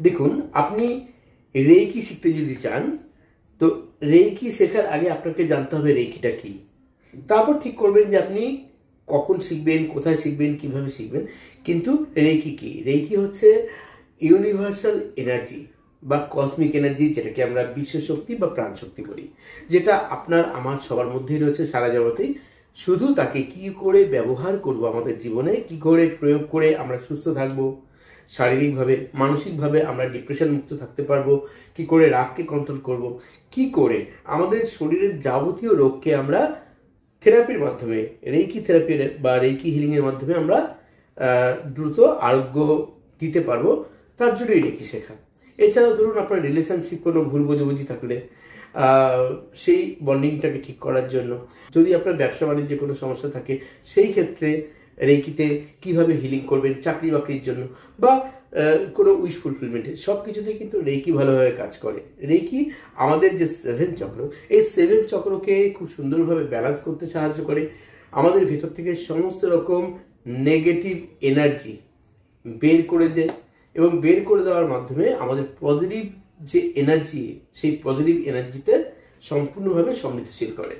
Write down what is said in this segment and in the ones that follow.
দেখুন, আপনি রেইকি শিখতে যদি চান, তো রেইকি শেখার আগে আপনাকে জানতে হবে রেইকিটা কি। তারপর ঠিক করবেন যে আপনি কখন শিখবেন, কোথায় শিখবেন, কিভাবে শিখবেন। কিন্তু রেইকি কি? রেইকি হচ্ছে ইউনিভার্সাল এনার্জি বা কসমিক এনার্জি, যেটাকে আমরা বিশ্বশক্তি বা প্রাণশক্তি বলি, যেটা আপনার আমার সবার মধ্যেই রয়েছে, সারা জগতেই। শুধু তাকে কি করে ব্যবহার করব আমাদের জীবনে, কি করে প্রয়োগ করে আমরা সুস্থ থাকবো, শারীরিকভাবে মানসিকভাবে আমরা ডিপ্রেশন মুক্ত থাকতে পারবো, কি করে রাগকে কন্ট্রোল করব, কি করে আমাদের শরীরের যাবতীয় রোগকে আমরা থেরাপির মাধ্যমে, রেইকি থেরাপির বা রেইকি হিলিং এর মাধ্যমে আমরা দ্রুত আরোগ্য দিতে পারবো, তার জন্যই রেইকি শেখা। এছাড়াও ধরুন, আপনার রিলেশনশিপ কোনো ভুল বোঝাবুঝি থাকলে সেই বন্ডিংটাকে ঠিক করার জন্য, যদি আপনার ব্যবসা বাণিজ্যে কোনো সমস্যা থাকে সেই ক্ষেত্রে রেইকিতে কিভাবে হিলিং করবেন, চাকরি বাকরির জন্য বা কোনো উইশ ফুলফিলমেন্টে, সব কিছুতে কিন্তু রেইকি ভালোভাবে কাজ করে। রেইকি আমাদের যে 7 চক্র, এই 7 চক্রকে খুব সুন্দরভাবে ব্যালেন্স করতে সাহায্য করে। আমাদের ভেতর থেকে সমস্ত রকম নেগেটিভ এনার্জি বের করে দেয় এবং বের করে দেওয়ার মাধ্যমে আমাদের পজিটিভ যে এনার্জি, সেই পজিটিভ এনার্জিতে সম্পূর্ণভাবে সমৃদ্ধশীল করে।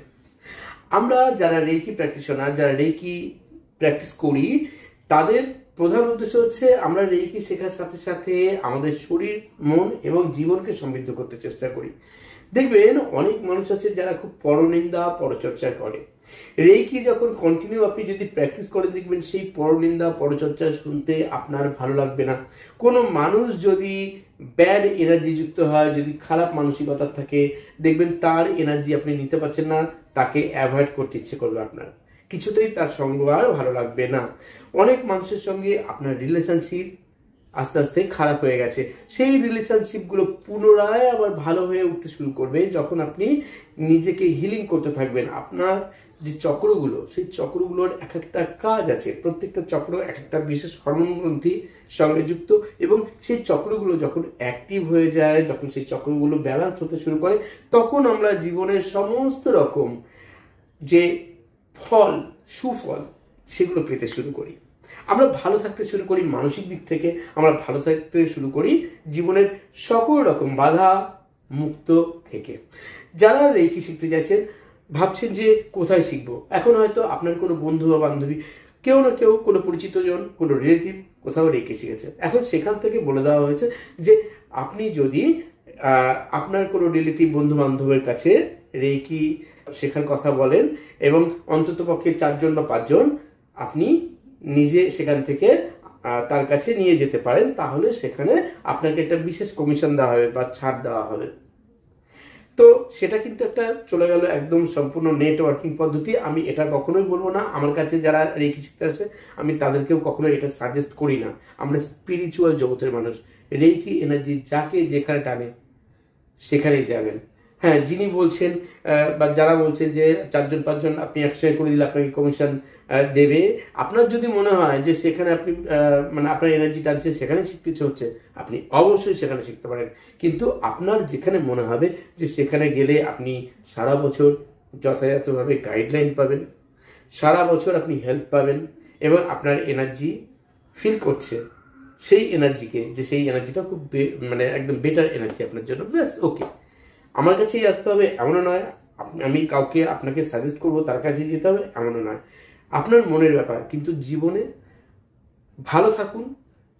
আমরা যারা রেইকি প্র্যাকটিশনার, যারা রেইকি প্র্যাকটিস করি, তাদের প্রধান উদ্দেশ্য হচ্ছে আমরা রেইকি শেখার সাথে সাথে আমাদের শরীর, মন এবং জীবনকে সমৃদ্ধ করতে চেষ্টা করি। দেখবেন অনেক মানুষ আছে যারা খুব পরনিন্দা পরচর্চা করে। রেইকি যখন কন্টিনিউ আপনি যদি প্র্যাকটিস করেন, দেখবেন সেই পরনিন্দা পরচর্চা শুনতে আপনার ভালো লাগবে না। কোনো মানুষ যদি ব্যাড এনার্জি যুক্ত হয়, যদি খারাপ মানসিকতা থাকে, দেখবেন তার এনার্জি আপনি নিতে পারছেন না, তাকে অ্যাভয়েড করতে ইচ্ছে করবে আপনার, কিছুতেই তার সঙ্গ আর ভালো লাগবে না। অনেক মানুষের সঙ্গে আপনার রিলেশনশিপ আস্তে আস্তে খারাপ হয়ে গেছে, সেই রিলেশনশিপগুলো পুনরায় আবার ভালো হয়ে উঠতে শুরু করবে যখন আপনি নিজেকে হিলিং করতে থাকবেন। আপনার যে চক্রগুলো, সেই চক্রগুলোর এক একটা কাজ আছে, প্রত্যেকটা চক্র এক একটা বিশেষ হরমোন গ্রন্থির সঙ্গে যুক্ত, এবং সেই চক্রগুলো যখন অ্যাক্টিভ হয়ে যায়, যখন সেই চক্রগুলো ব্যালেন্স হতে শুরু করে, তখন আমরা জীবনের সমস্ত রকম যে ফল, সুফল, সেগুলো পেতে শুরু করি। আমরা ভালো থাকতে শুরু করি মানসিক দিক থেকে, আমরা ভালো থাকতে শুরু করি জীবনের সকল রকম বাধা মুক্ত থেকে। যারা রেইকি শিখতে যাচ্ছেন, ভাবছেন যে কোথায় শিখবো, এখন হয়তো আপনার কোনো বন্ধু বা বান্ধবী, কেউ না কেউ, কোনো পরিচিত জন, কোনো রিলেটিভ কোথাও রেইকি শিখেছে। এখন সেখান থেকে বলে দেওয়া হয়েছে যে আপনি যদি আপনার কোনো রিলেটিভ, বন্ধু বান্ধবের কাছে রেইকি শেখার কথা বলেন এবং অন্তত পক্ষে 4 জন বা 5 জন আপনি নিজে সেখান থেকে তার কাছে নিয়ে যেতে পারেন, তাহলে সেখানে আপনাকে একটা বিশেষ কমিশন দেওয়া হবে বা ছাড় দেওয়া হবে। তো সেটা কিন্তু একটা চলে গেল একদম সম্পূর্ণ নেটওয়ার্কিং পদ্ধতি। আমি এটা কখনোই বলবো না, আমার কাছে যারা রেইকি শিখতে আসে আমি তাদেরকেও কখনো এটা সাজেস্ট করি না। আমরা স্পিরিচুয়াল জগতের মানুষ, রেইকি এনার্জি যাকে যেখানে টানে সেখানেই যাবেন। হ্যাঁ, যিনি বলছেন বা যারা বলছেন যে 4 জন 5 জন আপনি একসাথে করে দিলে আপনাকে কমিশন দেবে, আপনার যদি মনে হয় যে সেখানে আপনি মানে আপনার এনার্জি টানছে, সেখানে শিখতে হচ্ছে, আপনি অবশ্যই সেখানে শিখতে পারেন। কিন্তু আপনার যেখানে মনে হবে যে সেখানে গেলে আপনি সারা বছর যথাযথভাবে গাইডলাইন পাবেন, সারা বছর আপনি হেল্প পাবেন এবং আপনার এনার্জি ফিল করছে সেই এনার্জিকে, যে সেই এনার্জিটা খুব মানে একদম বেটার এনার্জি আপনার জন্য, ব্যাস ওকে, আমার কাছেই আসতে হবে এমনও নয়, আমি কাউকে আপনাকে সাজেস্ট করবো তার কাছেই যেতে হবে এমনও নয়, আপনার মনের ব্যাপার। কিন্তু জীবনে ভালো থাকুন,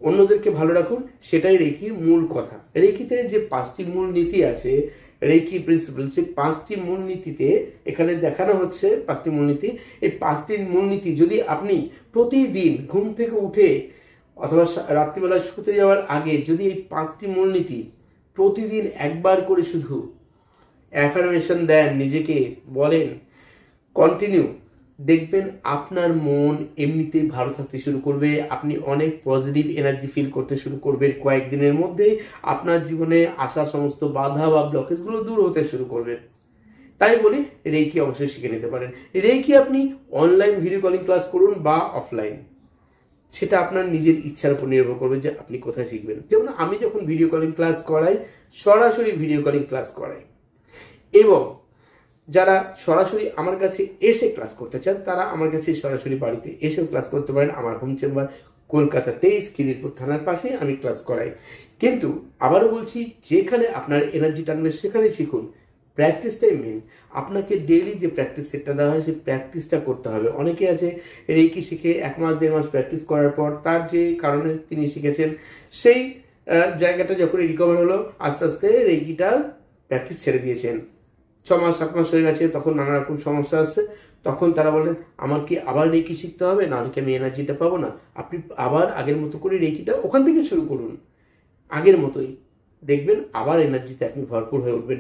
অন্যদেরকে ভালো রাখুন, সেটাই রেইকির মূল কথা। রেইকিতে যে 5টি মূল নীতি আছে, রেইকি প্রিন্সিপাল, সেই 5টি মূল নীতিতে এখানে দেখানো হচ্ছে 5টি মূলনীতি। এই 5টি মূলনীতি যদি আপনি প্রতিদিন ঘুম থেকে উঠে অথবা রাত্রিবেলা শুতে যাওয়ার আগে যদি এই 5টি মূলনীতি প্রতিদিন একবার করে শুধু অ্যাফার্মেশন দেন, নিজেকে বলেন কন্টিনিউ, দেখবেন আপনার মন এমনিতেই ভালো থাকতে শুরু করবে, আপনি অনেক পজিটিভ এনার্জি ফিল করতে শুরু করবেন। কয়েকদিনের মধ্যেই আপনার জীবনে আসা সমস্ত বাধা বা ব্লকেজগুলো দূর হতে শুরু করবে। তাই বলি রেইকি অবশ্যই শিখে নিতে পারেন। রেইকি আপনি অনলাইন ভিডিও কলিং ক্লাস করুন বা অফলাইন, সেটা আপনার নিজের ইচ্ছার উপর নির্ভর করবে যে আপনি কোথায় শিখবেন। যেমন আমি যখন ভিডিও কলিং ক্লাস করাই, সরাসরি ভিডিও কলিং ক্লাস করাই, এবং যারা সরাসরি আমার কাছে এসে ক্লাস করতে চান তারা আমার কাছে সরাসরি বাড়িতে এসেও ক্লাস করতে পারেন। আমার হোম চেম্বার কলকাতা 23 খিদিরপুর থানার পাশে আমি ক্লাস করাই। কিন্তু আবারও বলছি, যেখানে আপনার এনার্জি টানবে সেখানে শিখুন। প্র্যাকটিসটাই মেন। আপনাকে ডেইলি যে প্র্যাকটিস সেটটা দেওয়া হয় সেই প্র্যাকটিসটা করতে হবে। অনেকে আছে রেকি শিখে 1 মাস 1.5 মাস প্র্যাকটিস করার পর তার যে কারণে তিনি শিখেছেন সেই জায়গাটা যখন রিকভার হলো, আস্তে আস্তে রেকিটা প্র্যাকটিস ছেড়ে দিয়েছেন। 6 মাস 7 মাস হয়ে গেছে, তখন নানা রকম সমস্যা আসছে। তখন তারা বলেন, আমার কি আবার রেকি শিখতে হবে, নাহলে কি আমি এনার্জিটা পাবো না? আপনি আবার আগের মতো করে রেকিটা ওখান থেকে শুরু করুন, আগের মতোই, দেখবেন আবার এনার্জিতে আপনি ভরপুর হয়ে উঠবেন।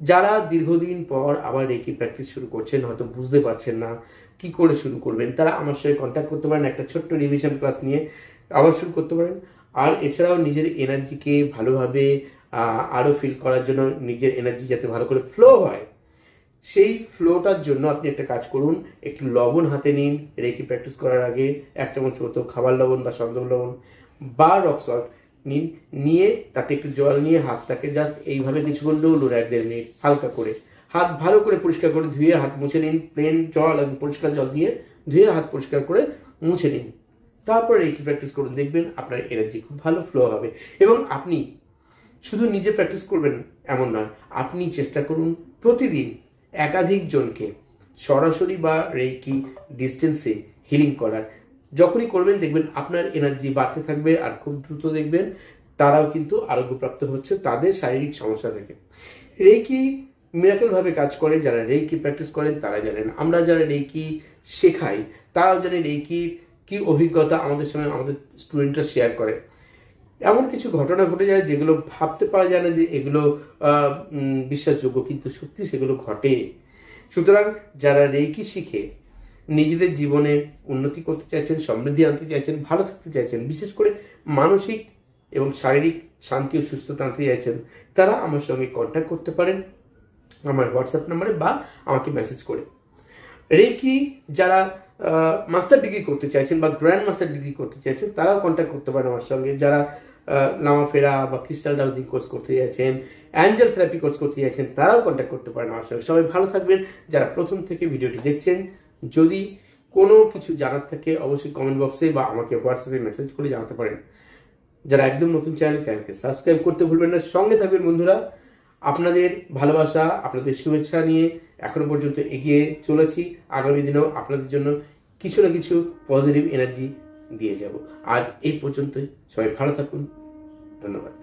যারা দীর্ঘদিন পর আবার রেকি প্র্যাকটিস শুরু করছেন, হয়তো বুঝতে পারছেন না কি করে শুরু করবেন, তারা আমার সাথে কন্ট্যাক্ট করতে পারেন, একটা ছোট্ট রিভিশন ক্লাস নিয়ে আবার শুরু করতে পারেন। আর এছাড়াও নিজের এনার্জিকে ভালোভাবে আরও ফিল করার জন্য, নিজের এনার্জি যাতে ভালো করে ফ্লো হয়, সেই ফ্লোটার জন্য আপনি একটা কাজ করুন। একটু লবণ হাতে নিন, রেকি প্র্যাকটিস করার আগে 1 চামচ মতো খাবার লবণ বা সন্দক লবণ বা রক সল্ট নিন, নিয়ে তাতে একটু জল নিয়ে হাতটাকে জাস্ট এইভাবে কিছুক্ষণ ডলুন, 1-1.5 মিনিট হালকা করে। হাত ভালো করে পরিষ্কার করে ধুয়ে হাত মুছে নিন, প্লেন জল এবং পরিষ্কার জল দিয়ে ধুয়ে হাত পরিষ্কার করে মুছে নিন। তারপর রেকি প্র্যাকটিস করুন, দেখবেন আপনার এনার্জি খুব ভালো ফ্লো হবে। এবং আপনি শুধু নিজে প্র্যাকটিস করবেন এমন নয়, আপনি চেষ্টা করুন প্রতিদিন একাধিক জনকে সরাসরি বা রেকি ডিস্টেন্সে হিলিং করার। যখনই করবেন দেখবেন আপনার এনার্জি বাড়তে থাকবে, আর খুব দ্রুত দেখবেন তারাও কিন্তু আরোগ্যপ্রাপ্ত হচ্ছে তাদের শারীরিক সমস্যা থেকে। রেকি মিরাকেল ভাবে কাজ করে। যারা রেকি প্র্যাকটিস করেন তারা জানেন, আমরা যারা রেকি শেখাই তারাও জানে রেকি কি অভিজ্ঞতা আমাদের সঙ্গে আমাদের স্টুডেন্টরা শেয়ার করে। এমন কিছু ঘটনা ঘটে যায় যেগুলো ভাবতে পারা যায় না যে এগুলো বিশ্বাসযোগ্য, কিন্তু সত্যি সেগুলো ঘটে। সুতরাং যারা রেকি শিখে নিজেদের জীবনে উন্নতি করতে চাইছেন, সমৃদ্ধি আনতে চাইছেন, ভালো থাকতে চাইছেন, বিশেষ করে মানসিক এবং শারীরিক শান্তি ও সুস্থতা আনতে চাইছেন, তারা আমার সঙ্গে কন্ট্যাক্ট করতে পারেন আমার হোয়াটসঅ্যাপ নাম্বারে বা আমাকে মেসেজ করে। রেকি যারা মাস্টার ডিগ্রি করতে চাইছেন বা গ্র্যান্ড মাস্টার ডিগ্রি করতে চাইছেন তারাও কন্ট্যাক্ট করতে পারেন আমার সঙ্গে। যারা লামা ফেরা বা ক্রিস্টাল ডাউজিং কোর্স করতে চাইছেন, অ্যাঞ্জেল থেরাপি কোর্স করতে চাইছেন, তারাও কন্ট্যাক্ট করতে পারেন আমার সঙ্গে। সবাই ভালো থাকবেন। যারা প্রথম থেকে ভিডিওটি দেখছেন, যদি কোনো কিছু জানার থাকে অবশ্যই কমেন্ট বক্সে বা আমাকে হোয়াটসঅ্যাপে মেসেজ করে জানাতে পারেন। যারা একদম নতুন চ্যানেলকে সাবস্ক্রাইব করতে ভুলবেন না। সঙ্গে থাকবেন বন্ধুরা। আপনাদের ভালোবাসা, আপনাদের শুভেচ্ছা নিয়ে এখনো পর্যন্ত এগিয়ে চলেছি। আগামী দিনেও আপনাদের জন্য কিছু না কিছু পজিটিভ এনার্জি দিয়ে যাব। আজ এই পর্যন্তই। সবাই ভালো থাকুন। ধন্যবাদ।